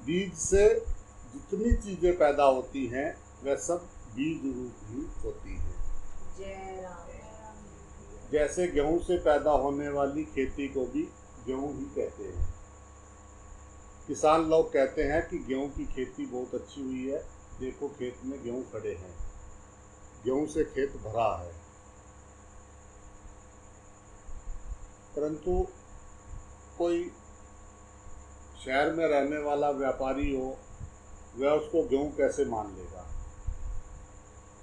बीज से जितनी चीजें पैदा होती हैं वह सब बीज रूप ही होती हैं। जय राम। जैसे गेहूं से पैदा होने वाली खेती को भी गेहूं ही कहते हैं। किसान लोग कहते हैं कि गेहूं की खेती बहुत अच्छी हुई है, देखो खेत में गेहूं खड़े हैं, गेहूं से खेत भरा है। परंतु कोई शहर में रहने वाला व्यापारी हो, वह उसको गेहूं कैसे मान लेगा?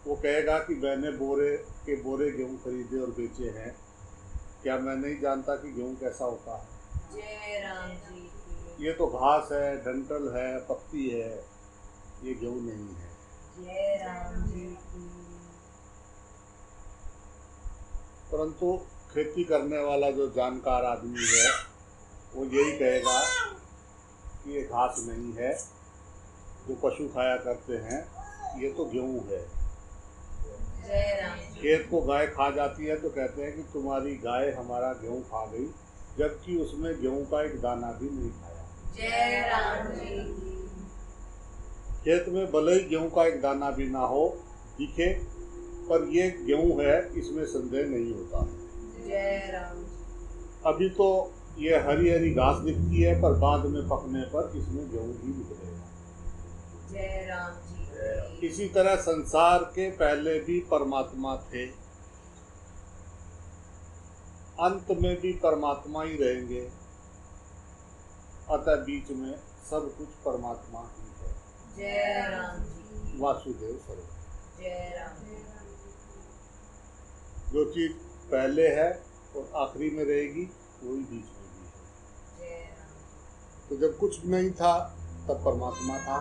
वो कहेगा कि मैंने बोरे के बोरे गेहूं खरीदे और बेचे हैं, क्या मैं नहीं जानता कि गेहूं कैसा होता है? जय राम जी। ये तो घास है, डंठल है, पत्ती है, ये गेहूं नहीं है। जय राम जी। परंतु खेती करने वाला जो जानकार आदमी है वो यही कहेगा कि ये घास नहीं है, जो पशु खाया करते हैं, ये तो गेहूं है। जय राम जी। खेत को गाय खा जाती है तो कहते हैं कि तुम्हारी गाय हमारा गेहूं खा गई, जबकि उसमें गेहूं का एक दाना भी नहीं खाया। जय राम जी। खेत में भले ही गेहूं का एक दाना भी ना हो दिखे, पर ये गेहूं है, इसमें संदेह नहीं होता। जय राम जी। अभी तो ये हरी हरी घास दिखती है, पर बाद में पकने पर इसमें गेहूं ही निकलेगा। जय राम जी। इसी तरह संसार के पहले भी परमात्मा थे, अंत में भी परमात्मा ही रहेंगे, अतः बीच में सब कुछ परमात्मा ही है। जय राम जी। वासुदेव सर्वम। जय राम जी। जो चीज पहले है और आखिरी में रहेगी वही बीच में भी है। जय राम। तो जब कुछ नहीं था तब परमात्मा था,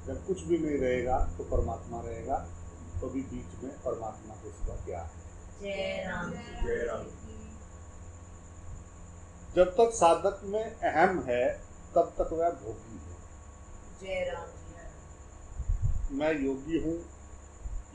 जब कुछ भी नहीं रहेगा तो परमात्मा रहेगा, तो भी बीच में परमात्मा के सिवा क्या है? जय राम जी। जय राम। जब तक साधक में अहम है तब तक वह भोगी है। जय राम जी। मैं योगी हूँ,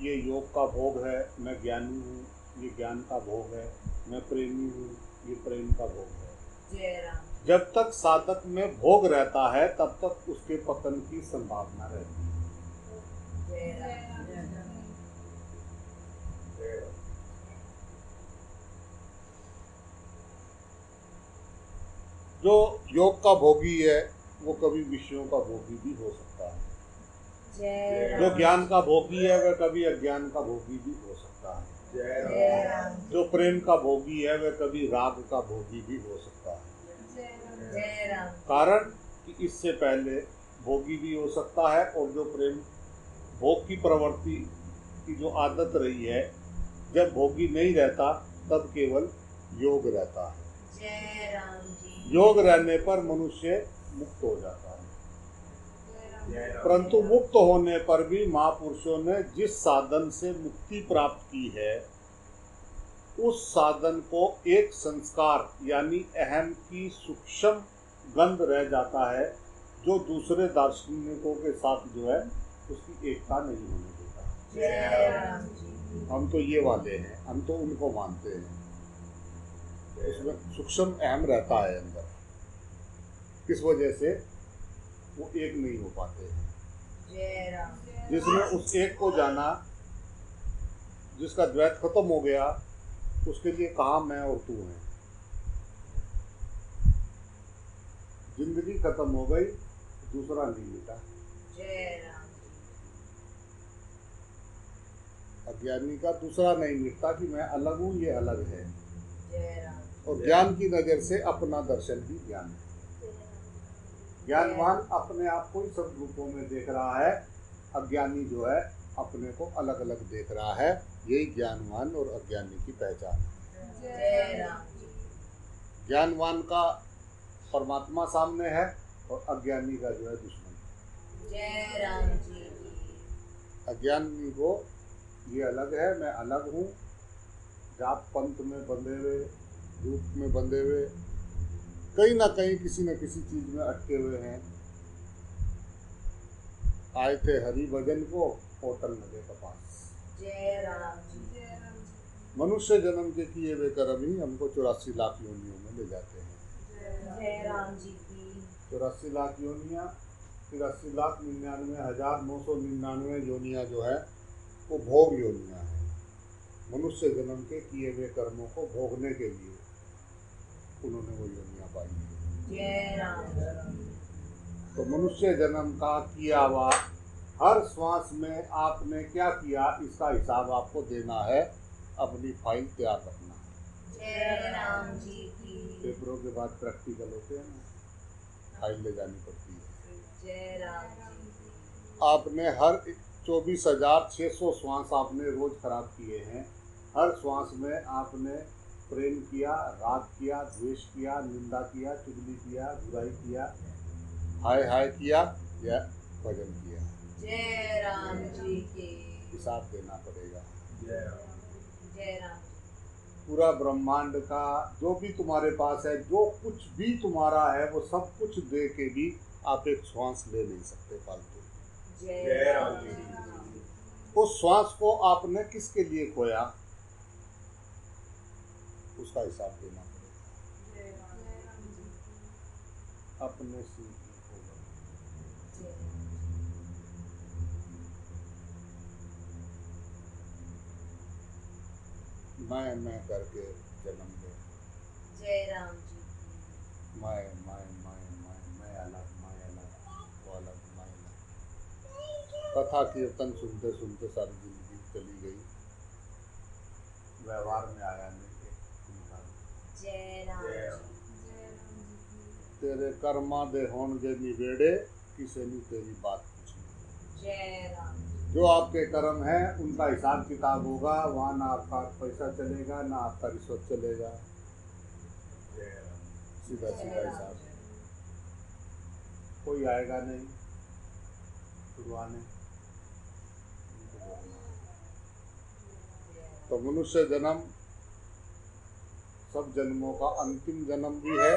ये योग का भोग है, मैं ज्ञानी हूँ, ये ज्ञान का भोग है, मैं प्रेमी हूँ, ये प्रेम का भोग है। जय राम। जब तक साधक में भोग रहता है तब तक उसके पतन की संभावना रहती है। जय राम। जो योग का भोगी है वो कभी विषयों का भोगी भी हो सकता है। जय राम। जो ज्ञान का भोगी है वह कभी अज्ञान का भोगी भी हो सकता है। जय राम। जो प्रेम का भोगी है वह कभी राग का भोगी भी हो सकता है। जय राम। कारण कि इससे पहले भोगी भी हो सकता है, और जो प्रेम भोग की प्रवृत्ति की जो आदत रही है, जब भोगी नहीं रहता तब केवल योग रहता है। जय राम जी। योग रहने पर मनुष्य मुक्त हो जाता है। परंतु मुक्त होने पर भी महापुरुषों ने जिस साधन से मुक्ति प्राप्त की है, उस साधन को एक संस्कार यानी अहम की सूक्ष्म गंध रह जाता है, जो दूसरे दार्शनिकों के साथ जो है उसकी एकता नहीं होने देता। जय राम जी। हम तो ये वाले हैं, हम तो उनको मानते हैं, उसमें सूक्ष्म अहम रहता है अंदर, किस वजह से वो एक नहीं हो पाते हैं। जय राम। जिसने उस एक को जाना, जिसका द्वैत खत्म हो गया, उसके लिए कहाँ मैं और तू हैं। जिंदगी खत्म हो गई, दूसरा नहीं मिटा। जय राम। अज्ञानी का दूसरा नहीं मिटता कि मैं अलग हूँ, ये अलग है। जय राम। और ज्ञान की नजर से अपना दर्शन ही ज्ञान है। ज्ञानवान अपने आप को ही सब रूपों में देख रहा है, अज्ञानी जो है अपने को अलग अलग देख रहा है। यही ज्ञानवान और अज्ञानी की पहचान है। जय राम। ज्ञानवान का परमात्मा सामने है और अज्ञानी का जो है दुश्मन। जय राम जी। अज्ञानी को ये अलग है, मैं अलग हूँ, जात पंथ में बंधे हुए, रूप में बंधे हुए, कहीं ना कहीं किसी न किसी चीज में अटके हुए हैं। आए थे हरि भजन को, होटल नगे कपास। जय राम जी। मनुष्य जन्म के किए हुए कर्म ही हमको 84 लाख योनियों में ले जाते हैं। जय राम जी की। 84 लाख योनियाँ फिर 80,99,999 योनियाँ जो है वो भोग योनियाँ हैं। मनुष्य जन्म के किए हुए कर्मों को भोगने के लिए उन्होंने वो योनियाँ पाई हैं। जय राम। तो मनुष्य जन्म का किया हुआ हर श्वास में आपने क्या किया, इसका हिसाब आपको देना है। अपनी फाइल तैयार रखना है। जय राम जी की। पेपरों के बाद प्रैक्टिकल होते हैं ना, फाइल ले जानी पड़ती है। जय राम जी। आपने हर 24,600 श्वास आपने रोज खराब किए हैं। हर श्वास में आपने प्रेम किया, राग किया, द्वेष किया, निंदा किया, चुगली किया, बुराई किया, हाय हाय किया या भजन किया। जय राम जी की। हिसाब देना पड़ेगा। जय राम। पूरा ब्रह्मांड का जो भी तुम्हारे पास है, जो कुछ भी तुम्हारा है, वो सब कुछ दे के भी आप एक श्वास ले नहीं सकते फालतू। जय राम जी। उस श्वास को आपने किसके लिए खोया, उसका हिसाब देना पड़ेगा। अपने से ही होगा। मैं करके जन्म ले। जय राम जी। मैं अलग, मैं अलग, वो अलग, मैं अलग। कथा कीर्तन सुनते सुनते सारी जिंदगी चली गई, व्यवहार में आया नहीं। जय राम जी। तेरे कर्मा दे होणगे निवेड़े, किसे नहीं तेरी बात पूछनी। जय राम। जो आपके कर्म है उनका हिसाब किताब होगा। वहाँ ना आपका पैसा चलेगा, ना आपका रिश्वत चलेगा। सीधा सीधा हिसाब। कोई आएगा नहीं छुड़वाने। तो मनुष्य जन्म सब जन्मों का अंतिम जन्म भी है,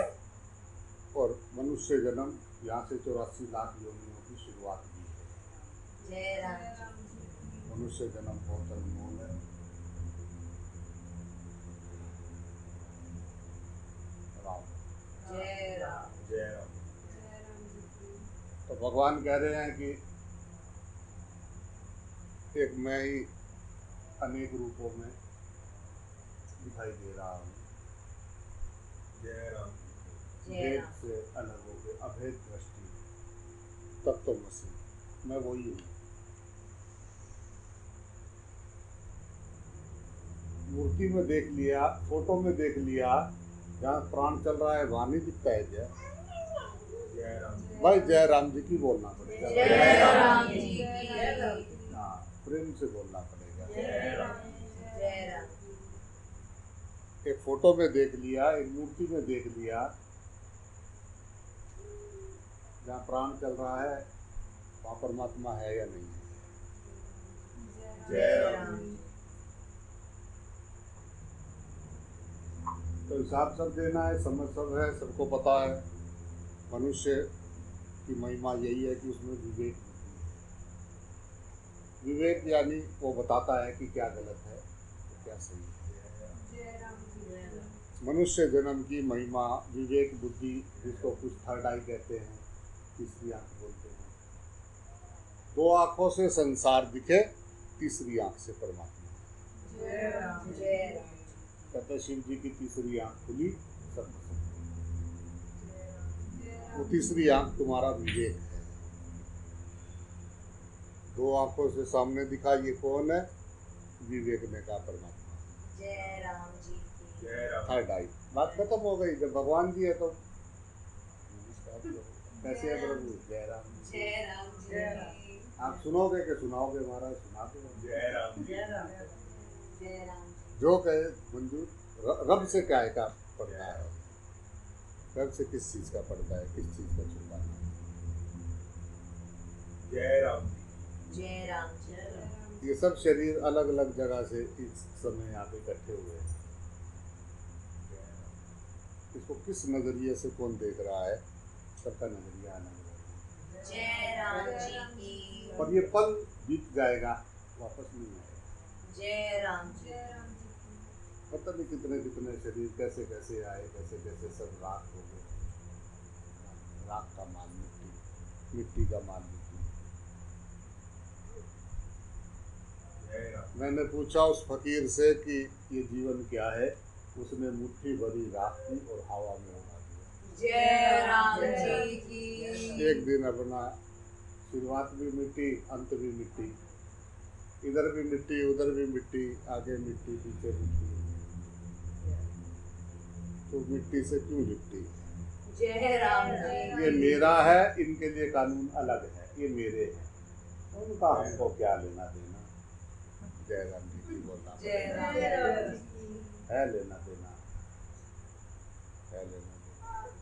और मनुष्य जन्म यहाँ से 84 लाख योनियों की शुरुआत भी है। जय राम जी। मनुष्य जन्म बहुत अनमोल है। राम। जय राम। जय राम। तो भगवान कह रहे हैं कि एक मैं ही अनेक रूपों में दिखाई दे रहा हूँ। जय राम। भेद से अलग हो गए, अभेद दृष्टि, तत्वमसि, मैं वही हूँ। मूर्ति में देख लिया, फोटो में देख लिया, जहाँ प्राण चल रहा है वहाँ नहीं दिखता है क्या? जय राम। भाई जय राम जी की बोलना पड़ेगा। जय राम जी की। हाँ, प्रेम से बोलना पड़ेगा। जय राम। जय राम। एक फोटो में देख लिया, एक मूर्ति में देख लिया, जहाँ प्राण चल रहा है वहाँ परमात्मा है या नहीं है? जय राम। तो हिसाब सब देना है, समझ सब है, सबको पता है। मनुष्य की महिमा यही है कि उसमें विवेक बुद्धि है। विवेक यानी वो बताता है कि क्या गलत है क्या सही है। मनुष्य जन्म की महिमा विवेक बुद्धि, जिसको कुछ थर्ड आई कहते हैं, तीसरी आंख बोलते हैं। दो आंखों से संसार दिखे, तीसरी आंख से परमात्मा। जय राम। जय राम। कहते शिव जी की तीसरी आंख खुली, सब वो तीसरी आंख तुम्हारा विवेक है। दो आंखों से सामने दिखा, ये कौन है? विवेक ने कहा परमात्मा। जय राम जी की। जय राम। थर्ड आई, बात खत्म हो गई। जब भगवान जी है तो कैसे है प्रभु? जय राम। जय राम जी। आप सुनोगे कि सुनाओगे? महाराज सुना दो। जय राम। जय राम। जय राम। जो कहे मंजूर। रब से क्या है का पड़ता है? रब से किस चीज का पड़ता है, किस चीज का छुपाना है? जय राम। जय राम। जय राम। ये सब शरीर अलग अलग जगह से इस समय यहाँ पे इकट्ठे हुए हैं। इसको किस नजरिए से कौन देख रहा है? सबका नजरिया अलग है। जय राम जी की। और ये पल बीत जाएगा, वापस नहीं आएगा। जय राम जी। पता नहीं कितने कितने शरीर कैसे कैसे आए, कैसे कैसे सब राख हो गए। राख का माल मिट्टी। मिट्टी का मालिक हूँ। जय राम। मैंने पूछा उस फकीर से कि ये जीवन क्या है, उसने मुट्ठी भरी राख की और हवा में उड़ा दिया। जय राम जी की। एक दिन अपना शुरुआत भी मिट्टी, अंत भी मिट्टी, इधर भी मिट्टी, उधर भी मिट्टी, आगे मिट्टी, पीछे मिट्टी, तो मिट्टी से क्यों लिपटी? जय राम जी। ये मेरा है, इनके लिए कानून अलग है, ये मेरे हैं, उनका हमको क्या लेना देना। जय राम जी की बोलना जय राम पड़ेगा। जी। है लेना देना, है लेना देना।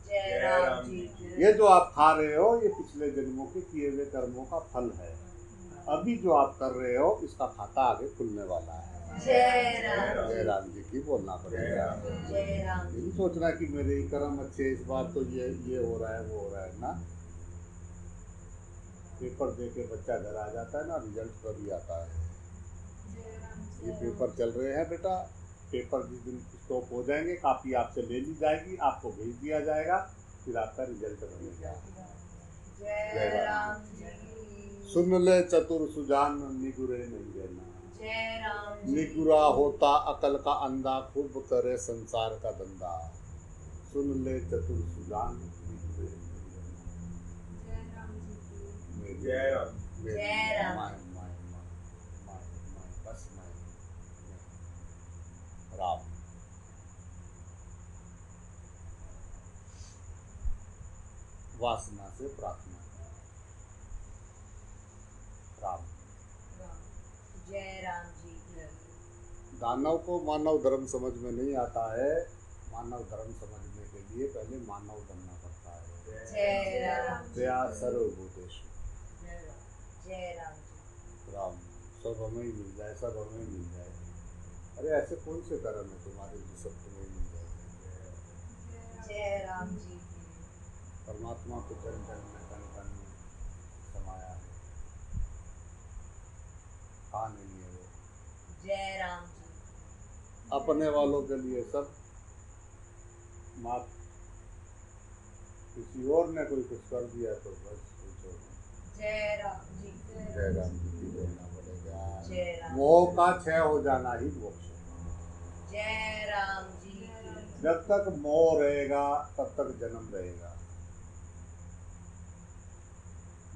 जय राम जी की। ये जो आप खा रहे हो, ये पिछले जन्मों के किए हुए कर्मों का फल है। अभी जो आप कर रहे हो, इसका खाता आगे खुलने वाला है। जय राम। जय राम जी की बोलना पड़ेगा। जय राम। ये नहीं सोचना कि मेरे ही कर्म अच्छे, इस बार तो ये हो रहा है, वो हो रहा है ना। पेपर दे के बच्चा घर आ जाता है ना, रिजल्ट कभी आता है। ये पेपर चल रहे हैं बेटा, पेपर जिस दिन स्टॉप हो जाएंगे, कापी आपसे ले ली जाएगी, आपको भेज दिया जाएगा, फिर आपका रिजल्ट बनेगा। जय राम जी। सुन ले चतुर सुजान, निगुरे नहीं रहना। जय राम जी। निगुरा होता अकल का अंधा, खूब करे संसार का धंधा। सुन ले चतुर सुजान, निगुरे नहीं रहना। जय राम जी। जय राम। जय राम। बस मैं राम। वासना से प्रार्थना राम। जय राम जी की। दानव को मानव धर्म समझ में नहीं आता है। मानव धर्म समझने के लिए पहले मानव बनना पड़ता है। जय राम। दया सर्वभूतेषु। जय राम जी। राम। सब हमें ही मिल जाए, सब हमें ही मिल जाए। अरे ऐसे कौन से कर्म है तुम्हारे जो सब तुम्हें ही मिल जाए? जय राम जी की। परमात्मा को जन जन में, कण कण में समाया है। कहाँ नहीं है वो? जय राम जी। अपने वालों के लिए सब माफ, किसी और ने कोई कुछ कर दिया तो बस पूछो। जय राम जी। जय राम जी की बोलना पड़ेगा। जय राम। मोह का क्षय हो जाना ही मोक्ष है। जय राम जी की। जब तक मोह रहेगा तब तक जन्म रहेगा।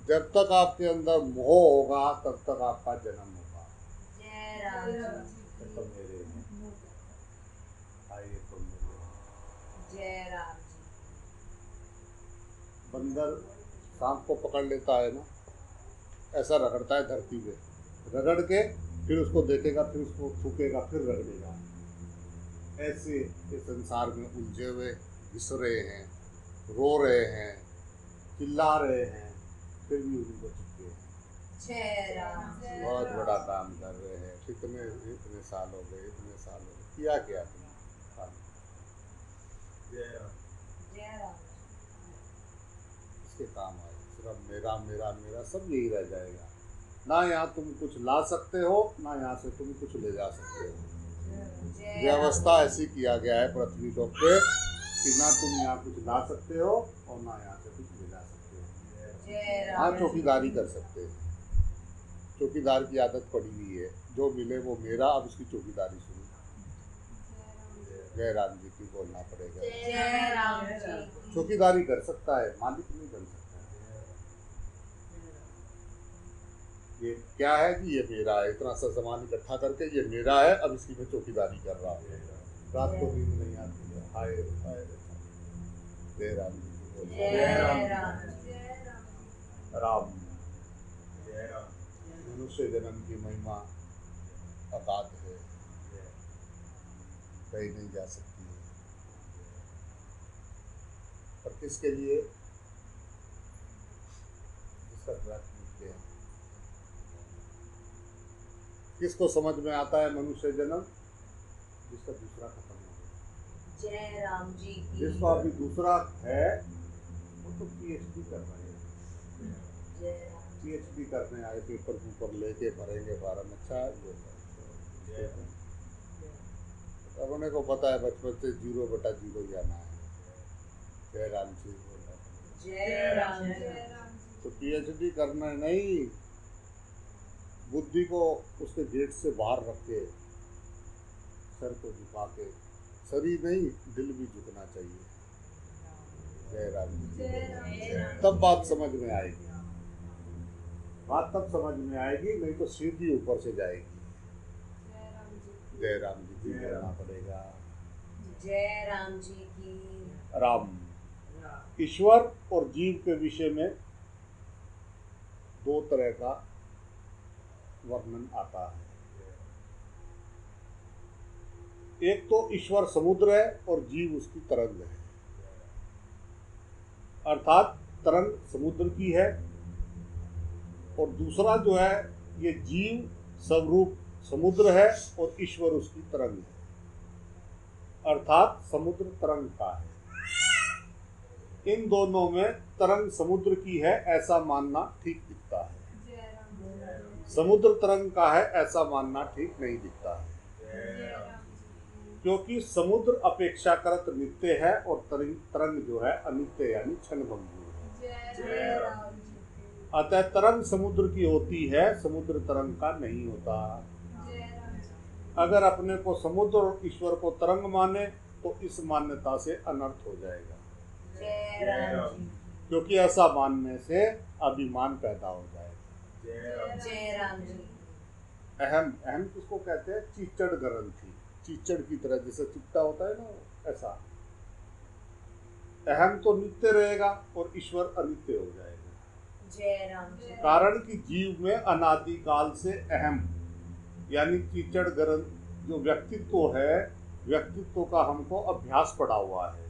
जब तक आपके अंदर मोह होगा तब तक आपका जन्म होगा। जय राम जी। तो मेरे हैं, आइए तो मेरे हैं। जय राम जी। बंदर सांप को पकड़ लेता है ना, ऐसा रगड़ता है धरती पे, रगड़ के फिर उसको देखेगा, फिर उसको थूकेगा, फिर रगड़ेगा। ऐसे इस संसार में उलझे हुए घिस रहे हैं, रो रहे हैं, चिल्ला रहे हैं, फिर भी उनको चुपके हैं। जय राम जी। बहुत बड़ा काम कर रहे हैं। इतने साल हो गए, इतने साल हो गए, किया क्या तुमने? जय राम। जय राम। इसके काम आए, सिर्फ मेरा मेरा मेरा सब यही रह जाएगा। ना यहाँ तुम कुछ ला सकते हो, ना यहाँ से तुम कुछ ले जा सकते हो। व्यवस्था ऐसी किया गया है पृथ्वी लोक पे कि ना तुम यहाँ कुछ ला सकते हो और ना यहाँ से कुछ ले जा सकते हो। हाँ, चौकीदारी कर सकते हैं। चौकीदार की आदत पड़ी हुई है, जो मिले वो मेरा, अब उसकी चौकीदारी शुरू। जय राम जी की बोलना पड़ेगा। जय राम जी। चौकीदारी कर सकता है, मालिक नहीं बन सकता। ये क्या है कि ये मेरा है, इतना सा सामान इकट्ठा करके ये मेरा है, अब इसकी मैं चौकीदारी कर रहा हूँ। रात को नींद नहीं आती है। हाय हाय। जय राम जी की बोलना। जय राम। राम। जय राम। मनुष्य जन्म की महिमा अगाध है, कहीं नहीं जा सकती है। पर किसके लिए? जिसका ट्रैक मिट गया। किसको समझ में आता है मनुष्य जन्म? जिसका दूसरा खत्म हो गया। जय राम जी की। जिसको अभी दूसरा है वो तो पीएचडी कर रहे हैं। जय राम। पीएचडी करने आए, पेपर ऊपर लेके भरेंगे फार्म। अच्छा ये अब उन्हें को पता है बचपन से 0/0 ही आना है। जय राम जी बोल रहा है। जय राम। तो पीएचडी करना नहीं, बुद्धि को उसके गेट से बाहर रख के सर को झुका के, शरीर नहीं दिल भी झुकना चाहिए। जय राम जी। जय राम। तब बात समझ में आएगी, बात तब समझ में आएगी, नहीं तो सीधी ऊपर से जाएगी। जय राम जी की करना पड़ेगा। जय राम जी की। राम ईश्वर और जीव के विषय में दो तरह का वर्णन आता है। एक तो ईश्वर समुद्र है और जीव उसकी तरंग है, अर्थात तरंग समुद्र की है, और दूसरा जो है ये जीव स्वरूप समुद्र है और ईश्वर उसकी तरंग है, अर्थात समुद्र तरंग का है। इन दोनों में तरंग समुद्र की है ऐसा मानना ठीक दिखता है, समुद्र तरंग का है ऐसा मानना ठीक नहीं दिखता है, क्योंकि समुद्र अपेक्षाकृत नित्य है और तरंग जो है अनित्य यानी क्षणभंगुर है। अतः तरंग समुद्र की होती है, समुद्र तरंग का नहीं होता। अगर अपने को समुद्र और ईश्वर को तरंग माने तो इस मान्यता से अनर्थ हो जाएगा, क्योंकि ऐसा मानने से अभिमान पैदा हो जाएगा। जय राम जी। अहम अहम किसको कहते हैं? चीचड़ ग्रंथि, चीचड़ की तरह जैसे चिपटा होता है ना, ऐसा अहम तो नित्य रहेगा और ईश्वर अनित्य हो जाएगा। जय राम जी। कारण कि जीव में अनादि काल से अहम यानी कीचड़ ग्रंथ जो व्यक्तित्व है, व्यक्तित्व का हमको अभ्यास पड़ा हुआ है।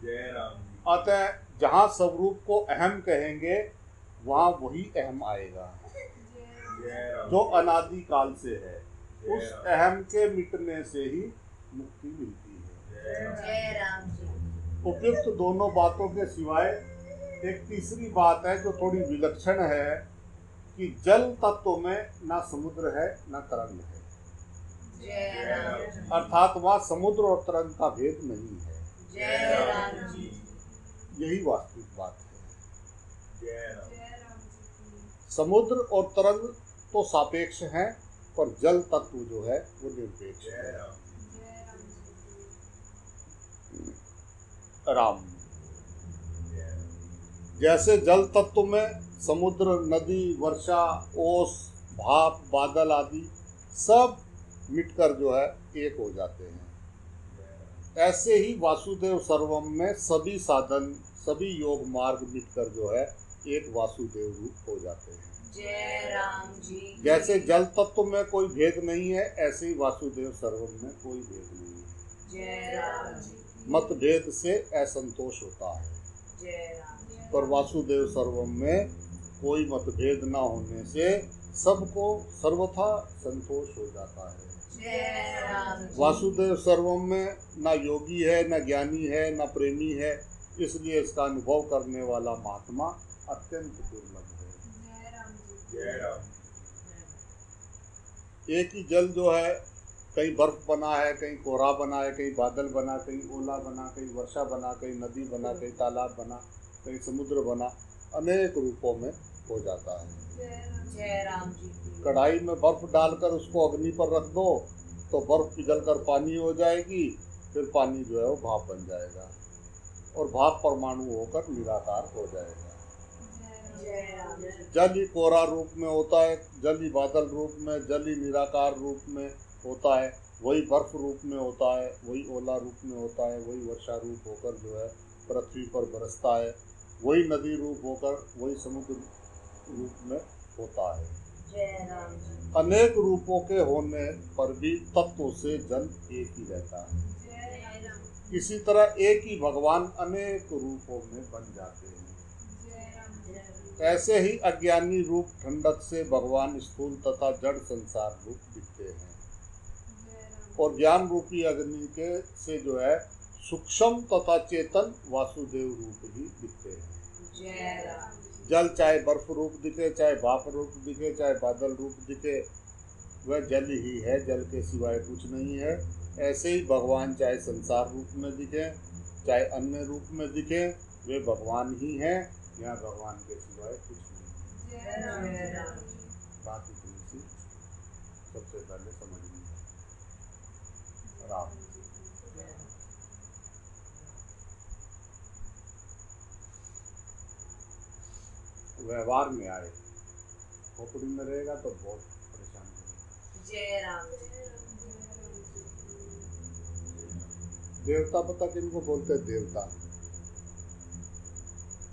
जय राम। अतः जहाँ स्वरूप को अहम कहेंगे वहाँ वही अहम आएगा जो अनादि काल से है। उस अहम के मिटने से ही मुक्ति मिलती है। जय राम जी। उपयुक्त दोनों बातों के सिवाय एक तीसरी बात है जो थोड़ी विलक्षण है कि जल तत्व में ना समुद्र है ना तरंग है, जय राम। अर्थात वहाँ समुद्र और तरंग का भेद नहीं है। जय राम जी। यही वास्तविक बात है। जय राम। समुद्र और तरंग तो सापेक्ष हैं, पर जल तत्व जो है वो निरपेक्ष है। राम जैसे जल तत्व में समुद्र, नदी, वर्षा, ओस, भाप, बादल आदि सब मिटकर जो है एक हो जाते हैं, ऐसे ही वासुदेव सर्वम में सभी साधन, सभी योग मार्ग मिटकर जो है एक वासुदेव रूप हो जाते हैं। जय राम जी। जैसे जल तत्व में कोई भेद नहीं है, ऐसे ही वासुदेव सर्वम में कोई भेद नहीं है। जय राम जी। मतभेद से असंतोष होता है, जय राम जी। पर वासुदेव सर्वम में कोई मतभेद न होने से सबको सर्वथा संतोष हो जाता है। जय राम जी। वासुदेव सर्वम में न योगी है, न ज्ञानी है, न प्रेमी है, इसलिए इसका अनुभव करने वाला महात्मा अत्यंत दुर्लभ है। जय राम। एक ही जल जो है कहीं बर्फ बना है, कहीं कोहरा बना है, कहीं बादल बना, कहीं ओला बना, कहीं वर्षा बना, कहीं नदी बना, कहीं तालाब बना, कहीं समुद्र बना, अनेक रूपों में हो जाता है। जय राम जी। कढ़ाई में बर्फ डालकर उसको अग्नि पर रख दो तो बर्फ पिघलकर पानी हो जाएगी, फिर पानी जो है वो भाप बन जाएगा और भाप परमाणु होकर निराकार हो जाएगा। जल ही कोहरा रूप में होता है, जल ही बादल रूप में, जल ही निराकार रूप में होता है, वही बर्फ रूप में होता है, वही ओला रूप में होता है, वही वर्षा रूप होकर जो है पृथ्वी पर बरसता है, वही नदी रूप होकर वही समुद्र रूप में होता है। जय राम जी। अनेक रूपों के होने पर भी तत्व से जल एक ही रहता है। इसी तरह एक ही भगवान अनेक रूपों में बन जाते हैं। ऐसे ही अज्ञानी रूप ठंडक से भगवान स्थूल तथा जड़ संसार रूप दिखते हैं और ज्ञान रूपी अग्नि के से जो है सूक्ष्म तथा चेतन वासुदेव रूप ही दिखते हैं। जल चाहे बर्फ रूप दिखे, चाहे भाप रूप दिखे, चाहे बादल रूप दिखे, वह जल ही है, जल के सिवाय कुछ नहीं है। ऐसे ही भगवान चाहे संसार रूप में दिखे, चाहे अन्य रूप में दिखे, वे भगवान ही हैं यहाँ भगवान के सिवाय कुछ नहीं। जय राम जी। बात इतनी सी सबसे पहले समझनी है। राम व्यवहार में आए, खोपड़ी में रहेगा तो बहुत परेशान करेगा। जय राम जी। देवता पता किनको बोलते हैं? देवता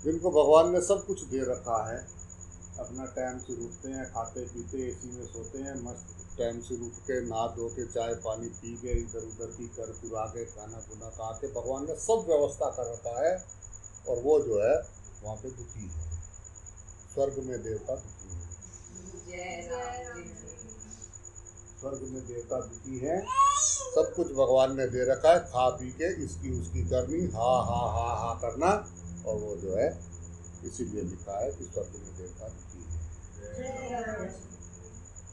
जिनको भगवान ने सब कुछ दे रखा है, अपना टाइम से उठते हैं, खाते पीते, एसी में सोते हैं, मस्त टाइम से उठ के नहा धो के चाय पानी पी के इधर उधर की कर कुरा के खाना खुना खा के भगवान ने सब व्यवस्था कर रखा है, और वो जो है वहाँ पे दुखी है। स्वर्ग में देवता दुखी है। जय राम जी। स्वर्ग में देवता दुखी है, सब कुछ भगवान ने दे रखा है, खा पी के इसकी उसकी करनी, हा हा हा हा करना, और वो जो है इसीलिए लिखा है कि स्वर्ग में देवता दुखी है। जय राम जी।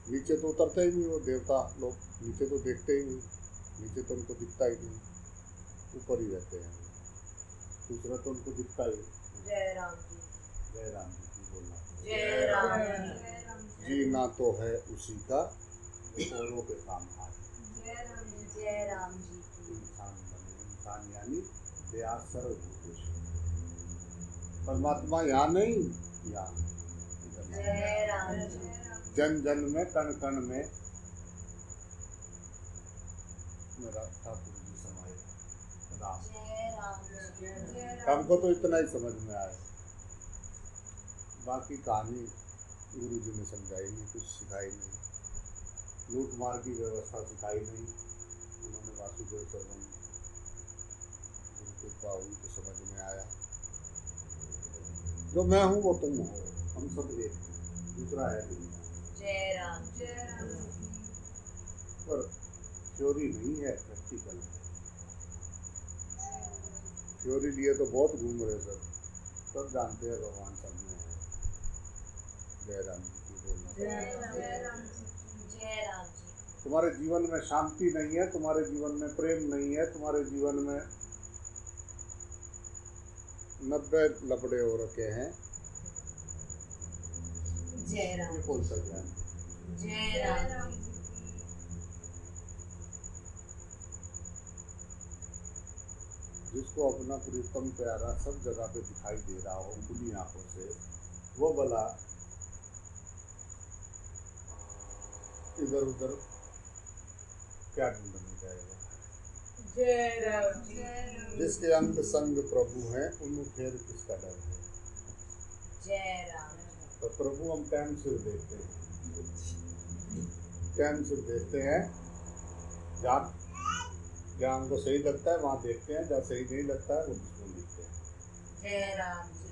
नीचे तो उतरते ही नहीं वो देवता लोग, नीचे तो देखते ही नहीं, नीचे तो उनको दिखता ही नहीं, ऊपर ही रहते हैं। दूसरा तो उनको दिखता ही। जय राम जी। जय राम जी की बोलना। जय राम जी। जीना तो है उसी का जो औरों के काम आए। जय राम जी की। इंसान बने, इंसान यानी दया सर्वभूतेषु। परमात्मा यहाँ नहीं, यहाँ जय राम जी। जन जन में कण कण में मेरा ठाकुर जी समाये। राम जय राम जी। हमको तो इतना ही समझ में आए, बाकी कहानी गुरु जी ने समझाई नहीं, कुछ सिखाई नहीं, लूट मार की व्यवस्था सिखाई नहीं। उन्होंने वासुदेव सर्वम गुरु कृपा हुई तो समझ में आया, जो मैं हूँ वो तुम हो, हम सब एक हैं, दूसरा है नहीं। जय राम। जय राम जी। पर थ्योरी नहीं है, प्रैक्टिकल है। थ्योरी लिए तो बहुत घूम रहे सब जानते हैं भगवान सब में है। जय राम जी की बोलना। जय राम जी। जय राम जी। तुम्हारे जीवन में शांति नहीं है, तुम्हारे जीवन में प्रेम नहीं है, तुम्हारे जीवन में 90 लपड़े हो रखे हैं। जय राम। ये कौन सा ज्ञान? जय राम जी। जिसको अपना प्रीतम प्यारा सब जगह पे दिखाई दे रहा हो खुली आंखों से, वो भला इधर उधर क्या ढूंढने जाएगा? जय राम जी। जिसके अंग संग प्रभु हैं, उन्हें फिर किसका डर है? जय राम। तो प्रभु हम टाइम सिर देखते हैं, टाइम सिर देखते हैं, जहाँ जहाँ हमको सही लगता है वहाँ देखते हैं, जहाँ सही नहीं लगता है वो दुश्मन दिखते हैं। जय राम जी।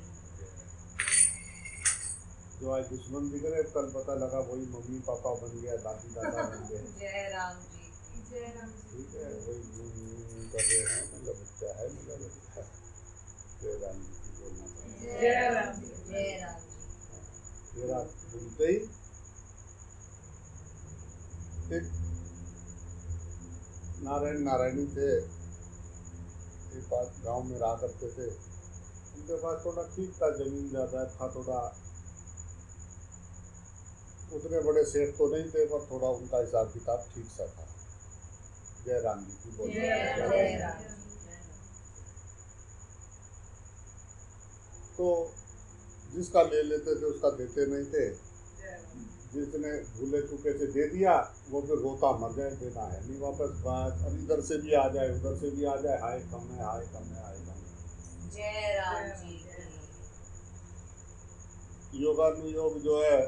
जो आज दुश्मन दिख रहे, कल पता लगा वही मम्मी पापा बन गया, दादी दादा बन गए। जय राम जी। जय राम जी। ठीक है, वही कर रहे हैं, मेरा बच्चा है, मेरा बच्चा है। जय राम जी की बोलना चाहिए। जय राम जी। जय राम जी। मेरा बोलते ही एक नारायण नारायणी थे, एक पास गांव में रहा करते थे। उनके पास थोड़ा ठीक था, जमीन ज़्यादा था, थोड़ा उतने बड़े सेठ तो नहीं थे, पर थोड़ा उनका हिसाब किताब ठीक सा था। जय राम जी की बोलना। जय राम जी। तो जिसका ले लेते थे उसका देते नहीं थे, जिसने भूले चुके से दे दिया वो फिर रोता मर जाए, देना है नहीं वापस, बात अब इधर से भी आ जाए उधर से भी आ जाए, हाय कम है, हाय कम है, हाय कम है। जय राम जी। योगानुयोग जो है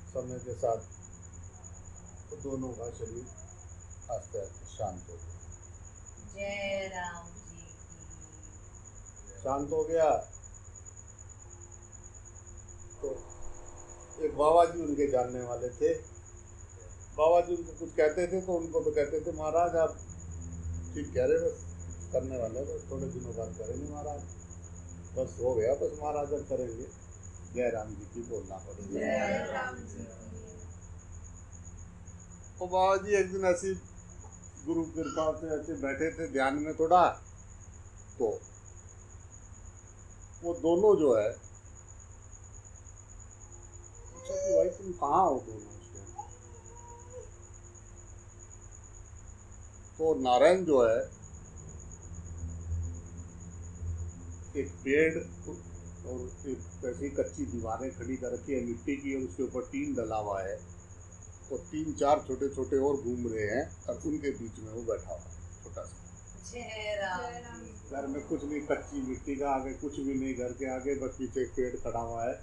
समय के साथ तो दोनों का शरीर आस्ते आस्ते शांत हो गया। जय राम जी। शांत हो गया तो एक बाबा जी उनके जानने वाले थे। बाबा जी उनको कुछ कहते थे तो उनको तो कहते थे महाराज आप ठीक कह रहे, बस करने वाले, बस थोड़े दिनों बाद करेंगे महाराज, बस हो गया, बस महाराज अब करेंगे। जय राम जी की बोलना पड़ेगा। जय राम जी। तो बाबा जी एक दिन ऐसी गुरु कृपा से ऐसे बैठे थे ध्यान में थोड़ा, तो दोनों जो है, पूछा कि भाई तुम कहाँ हो दोनों उस टाइम? तो नारायण जो है एक पेड़ और एक ऐसी कच्ची दीवारें खड़ी कर रखी है मिट्टी की, और उसके ऊपर टीन डला हुआ है, और 3-4 छोटे छोटे और घूम रहे हैं, और उनके बीच में वो बैठा हुआ है छोटा सा। जय राम जी। घर में कुछ नहीं, कच्ची मिट्टी का आगे कुछ भी नहीं, घर के आगे बस पीछे एक पेड़ खड़ा हुआ है,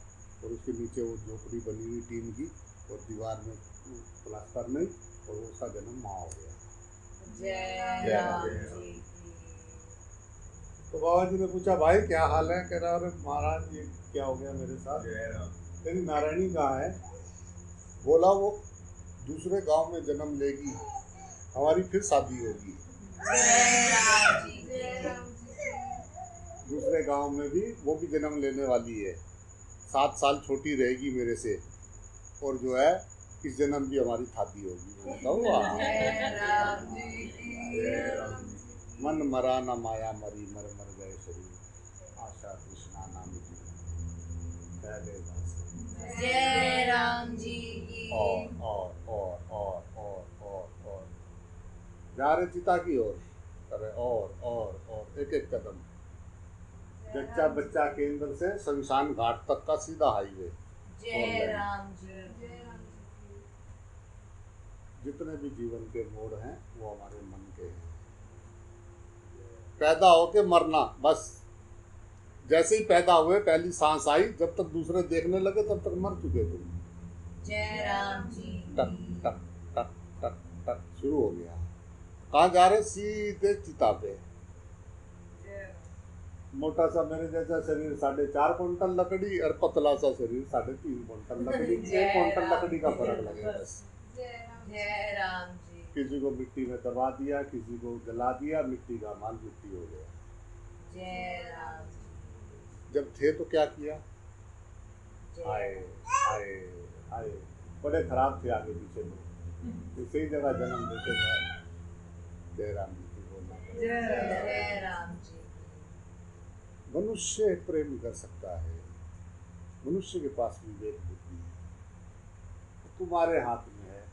और उसके नीचे वो झोपड़ी बनी हुई टीन की, और दीवार में प्लास्टर नहीं, और वो उसका जन्म वहाँ हो गया। जय राम जी की। तो बाबा जी ने पूछा भाई क्या हाल है? कह रहा अरे महाराज ये क्या हो गया मेरे साथ? जय राम। तेरी नारायणी कहाँ है? बोला वो दूसरे गांव में जन्म लेगी, हमारी फिर शादी होगी। जय राम जी। जय राम जी। दूसरे गांव में भी वो भी जन्म लेने वाली है, 7 साल छोटी रहेगी मेरे से, और जो है इस जन्म भी हमारी शादी होगी। मैंने कहा वाह, जय राम जी की। जय राम जी। मन मरा न माया मरी, मर मर गए शरीर, आशा तृष्णा नाम की पहले बस। जय राम जी की। और जा रहे चिता की ओर, अरे और एक एक कदम, जच्चा बच्चा केंद्र से शमशान घाट तक का सीधा हाईवे। जय राम जी। जितने भी जीवन के मोड़ हैं वो हमारे मन के हैं। पैदा होके मरना, बस जैसे ही पैदा हुए पहली सांस आई, जब तक दूसरे देखने लगे तब तक मर चुके तुम। जय राम जी। टक टक टक टक टक शुरू हो गया। कहाँ जा रहे? सीधे चिता पे। मोटा सा मेरे जैसा शरीर 4.5 क्विंटल लकड़ी, और पतला सा शरीर 3.5 क्विंटल लकड़ी। 1 क्विंटल लकड़ी का फर्क लगेगा बस। जय राम जी। किसी को मिट्टी में दबा दिया, किसी को जला दिया, मिट्टी का माल मिट्टी हो गया। जय राम जी। जब थे तो क्या किया? जय आए आए आए, बड़े खराब थे आगे पीछे लोग, इसी जगह जन्म देते हैं। जय राम जी की बोलना। जय राम जी। मनुष्य प्रेम कर सकता है, मनुष्य के पास विवेक बुद्धि है, तुम्हारे हाथ में है।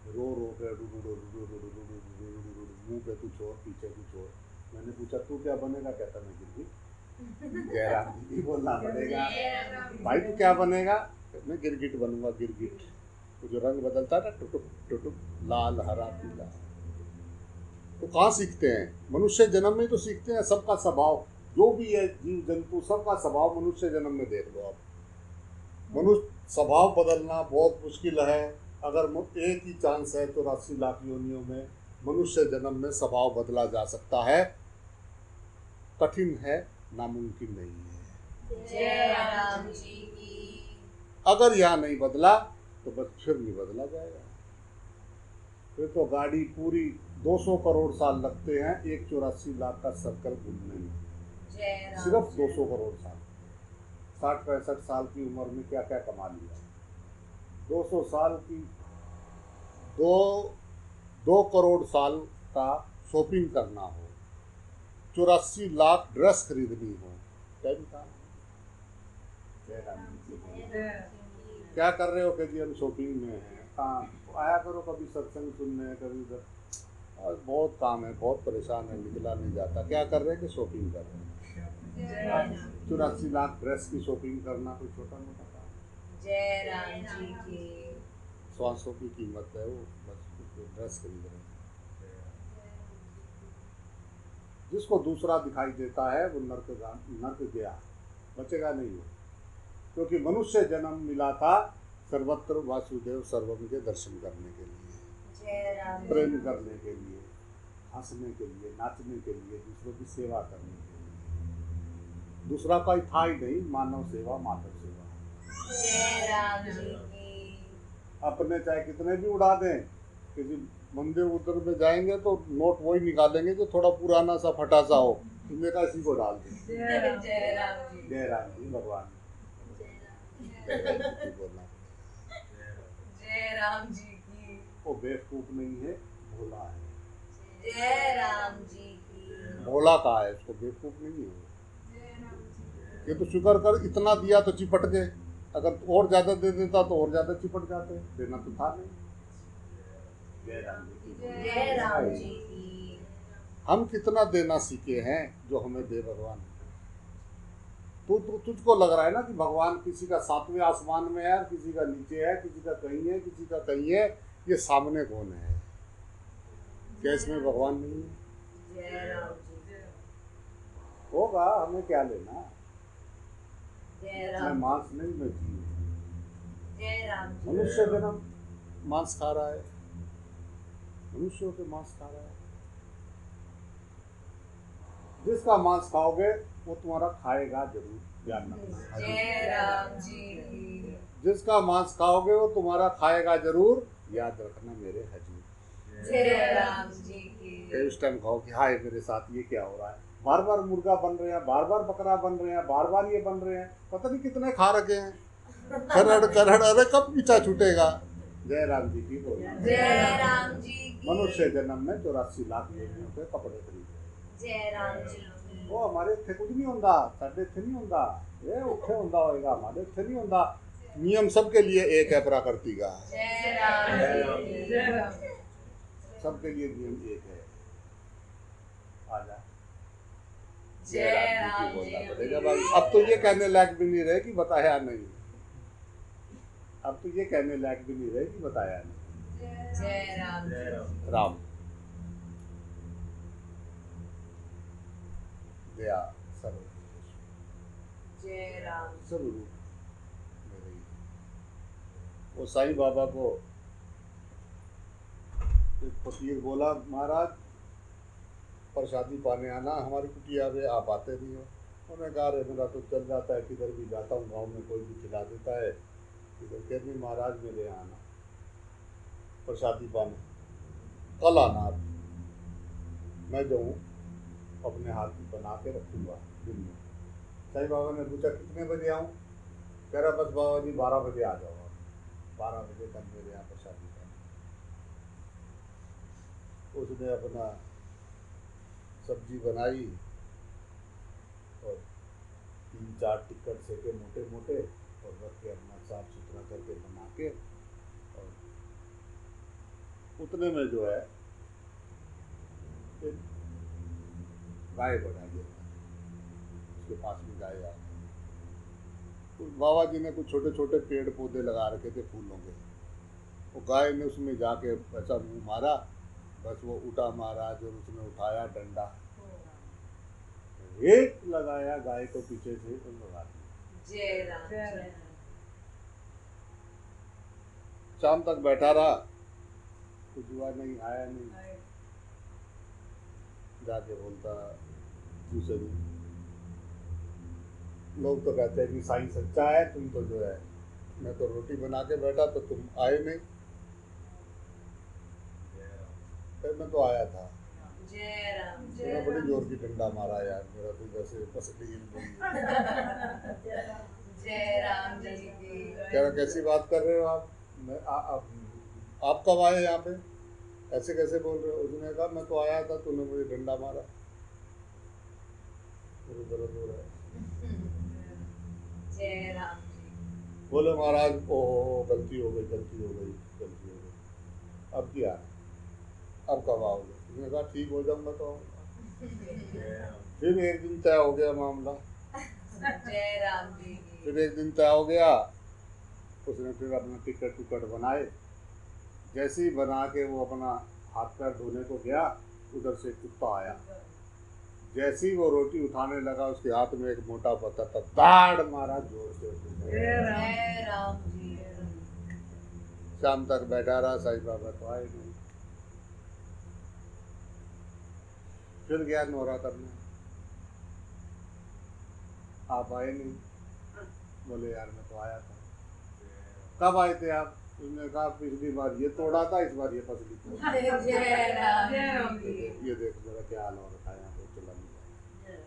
रो रो के मुंह पे कुछ और पीछे कुछ और। मैंने पूछा तू क्या बनेगा? कहता मैं गिरगिट। जय राम जी की बोलना पड़ेगा। भाई तू क्या बनेगा? मैं गिरगिट बनूंगा, गिरगिट। तो जो रंग बदलता है ना, टुटुक टुटुक, लाल हरा पीला। तो कहाँ सीखते हैं? मनुष्य जन्म में तो सीखते हैं। सबका स्वभाव जो भी है, जीव जंतु सबका स्वभाव मनुष्य जन्म में देख लो आप। मनुष्य स्वभाव बदलना बहुत मुश्किल है। अगर एक ही चांस है 84 लाख योनियों में मनुष्य जन्म में स्वभाव बदला जा सकता है। कठिन है, नामुमकिन नहीं है। जय राम जी की। अगर यहाँ नहीं बदला तो बस फिर नहीं बदला जाएगा। फिर तो गाड़ी पूरी 200 करोड़ साल लगते हैं एक 84 लाख का सर्कल घूमने में। सिर्फ 200 करोड़ साल। 60-65 साल की उम्र में क्या क्या कमा लिया। 200 साल की 2 करोड़ साल का शॉपिंग करना हो, 84 लाख ड्रेस खरीदनी हो, क्या भी काम है। क्या कर रहे हो? कि जी हम शॉपिंग में हैं। कहाँ आया करो, कभी सत्संग सुनने, कभी इधर, और बहुत काम है, बहुत परेशान है, निकला नहीं जाता। क्या कर रहे हैं? कि शॉपिंग कर रहे हैं। 84 लाख ड्रेस की शॉपिंग करना कोई छोटा मोटा काम? जय राम जी की। 100 की कीमत है वो, बस ड्रेस खरीद रहे हैं। जिसको दूसरा दिखाई देता है वो नर्क गया, बचेगा नहीं वो। क्योंकि मनुष्य जन्म मिला था सर्वत्र वासुदेव सर्वम के दर्शन करने के लिए, प्रेम करने के लिए, हंसने के लिए, नाचने के लिए, दूसरों की सेवा करने के लिए। दूसरा कोई था ही नहीं। मानव सेवा, माधव सेवा। जय राम जी की। अपने चाहे कितने भी उड़ा दें, किसी मंदिर उधर में जाएंगे तो नोट वही निकालेंगे जो थोड़ा पुराना सा फटा सा हो, तुमने का इसी को डाल दें। जय राम जी। जय राम जी भगवान। बोलना जय राम जी की। वो बेवकूफ नहीं है, भोला है। जय राम जी की। भोला कहा है, उसको बेवकूफ नहीं है। ये तो शुक्र कर इतना दिया तो चिपट गए, अगर और ज़्यादा दे देता तो और ज़्यादा चिपट जाते, देना तो था नहीं। जय राम जी की। जय राम जी की। हम कितना देना सीखे हैं जो हमें दे भगवान। तुझको लग रहा है ना कि भगवान किसी का 7वें आसमान में है, किसी का नीचे है, किसी का कहीं है, किसी का कहीं है, ये सामने कौन है? क्या इसमें भगवान नहीं है? जय राम जी। होगा, हमें क्या लेना? जय मैं राम। मांस नहीं, मैं जीव। जय राम जी। मनुष्य जन्म मांस खा रहा है, मनुष्यों के मांस खा रहा है। जिसका मांस खाओगे वो तुम्हारा खाएगा जरूर, ध्यान रखना। जय राम जी की। जिसका मांस खाओगे वो तुम्हारा खाएगा जरूर, याद रखना मेरे हजूर। जय राम जी की। उस टाइम कहो कि हाय मेरे साथ ये क्या हो रहा है, बार बार मुर्गा बन रहे हैं, बार बार बकरा बन रहे हैं, बार बार ये बन रहे हैं, पता नहीं कितने खा रखे हैं, करड़ करड़, अरे कब पीछा छूटेगा। जय राम जी की बोलना। जय राम जी की। मनुष्य जन्म में 84 लाख योनियों के कपड़े खरीदे। जय राम जी की। वो हमारे इत्थे कुछ नहीं होंदा, साढ़े इत्थे नहीं होंदा, ये उत्थे होंदा होएगा, हमारे इत्थे नहीं होंदा। नियम सबके लिए एक है प्रकृति का, जय राम जी की। सबके लिए नियम एक है। आजा जय राम जी बोलना की। पड़ेगा भाई। अब तो ये कहने लायक भी नहीं रहे कि बताया नहीं, अब तो ये कहने लायक भी नहीं रहे कि बताया नहीं। जय राम जी। राम दया सर्वभूतेषु, जय राम। सर्वरूप मेरे ही। वो साईं बाबा को एक फकीर बोला, महाराज प्रसादी पाने आना हमारी कुटिया में, आप आते नहीं हो। उन्होंने कहा अरे मेरा तो चल जाता है, किधर भी जाता हूँ गांव में कोई भी खिला देता है, किधर कहते नहीं महाराज मेरे यहाँ आना प्रसादी पाने, कल आना आप, मैं जो हूँ अपने हाथ की बना के रखूँगा दिन में। साईं बाबा ने पूछा कितने बजे आऊँ? कह रहा बस बाबा जी 12 बजे आ जाओ, 12 बजे तक मेरे यहाँ प्रसादी पाने। उसने अपना सब्जी बनाई और 3-4 टिक्कर सेके मोटे मोटे और रख के अपना साफ सुथरा करके बना के, और उतने में जो है एक गाय बढ़ा दिया, उसके पास में गाय आ गई। तो बाबा जी ने कुछ छोटे छोटे पेड़ पौधे लगा रखे थे फूलों के, वो गाय ने उसमें जाके ऐसा मुँह मारा, बस वो उठा महाराज और उसने उठाया डंडा, एक लगाया गाय को पीछे से तो लगा दिया। जय राम। शाम तक बैठा रहा, कुछ हुआ नहीं, आया नहीं। जाके बोलता दूसरे दिन, लोग तो कहते हैं कि साईं सच्चा है, तुम तो जो है, मैं तो रोटी बना के बैठा तो तुम आए नहीं। फिर मैं तो आया था। जय राम। मैंने बड़ी जोर की डंडा मारा यार, मेरा तो जैसे पसली हिल गई। जय राम जी की। कह रहा कैसी बात कर रहे हो आप, मैं आप कब आए यहाँ पे, ऐसे कैसे बोल रहे हो? उसने कहा मैं तो आया था, तूने मुझे डंडा मारा, मुझे दर्द हो रहा है। जय राम जी। बोले महाराज ओ गलती हो गई, गलती हो गई, गलती हो गई, अब क्या, अब कब आओगे? उसने कहा ठीक हो जाऊंगा तो आऊंगा। फिर एक दिन तय हो गया मामला, जय राम जी की। फिर एक दिन तय हो गया, उसने फिर अपना टिकट टुकट बनाए, जैसे ही बना के वो अपना हाथ पैर धोने को गया, उधर से कुत्ता आया, जैसे ही वो रोटी उठाने लगा उसके हाथ में एक मोटा पत्थर था, दाड़ मारा जोर से। जय राम जी। शाम तक बैठा रहा, साईं बाबा तो आए नहीं। फिर गया नोरा करने, आप आए नहीं। बोले यार मैं तो आया था। कब आए थे आप? उसने कहा पिछली बार ये तोड़ा था, इस बार ये पसली तोड़ा। जय राम जी। ये देख मेरा क्या हाल हो रखा है यहाँ पे, चला नहीं जाए।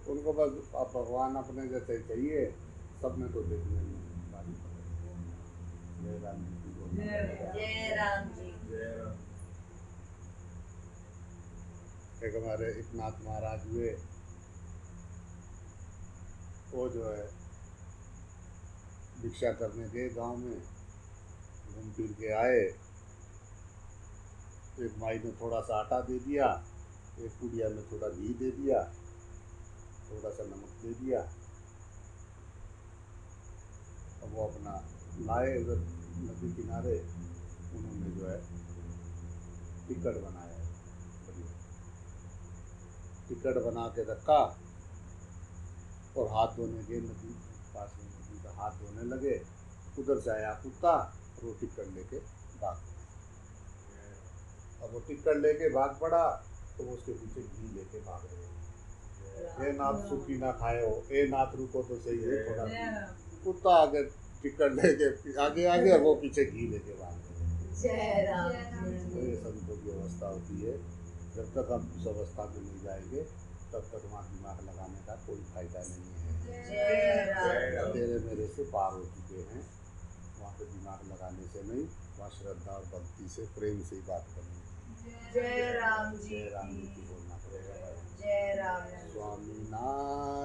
उनको बस आप भगवान अपने जैसे चाहिए, सबने तो देखने में बारी पड़े। जय राम जी की बोल। जय राम जी। एक हमारे एकनाथ महाराज हुए, वो जो है भिक्षा करने गए गांव में, घूम फिर के आए। एक माई ने थोड़ा सा आटा दे दिया, एक कुड़िया में थोड़ा घी दे दिया, थोड़ा सा नमक दे दिया। अब वो अपना लाए उधर नदी किनारे, उन्होंने जो है टिकट बनाया, बढ़िया टिकट बना के रखा और हाथ धोने गए नदी पास में, नदी का हाथ धोने लगे। उधर से आया कुत्ता और वो टिकट लेके भाग गया। अब वो टिकट लेके भाग पड़ा तो वो उसके पीछे घी लेके भाग रहे हैं। ए नाथ सूखी ना खाए हो, ए नाथ रुको तो सही है थोड़ा घी। कुत्ता आगे टिकट लेके आगे आगे और वो पीछे घी लेके भाग रहे हैं। जय राम तो जी ये संतों की अवस्था होती है। जब तक हम उस अवस्था में नहीं जाएंगे तब तक वहाँ दिमाग लगाने का कोई फायदा नहीं है। जय राम तेरे मेरे से पार हो चुके हैं, वहाँ पे दिमाग लगाने से नहीं, वहाँ श्रद्धा और भक्ति से प्रेम से ही बात करनी है। जय राम जी जय राम जी की बोलना पड़ेगा भाई। जय राम स्वामी नारायण।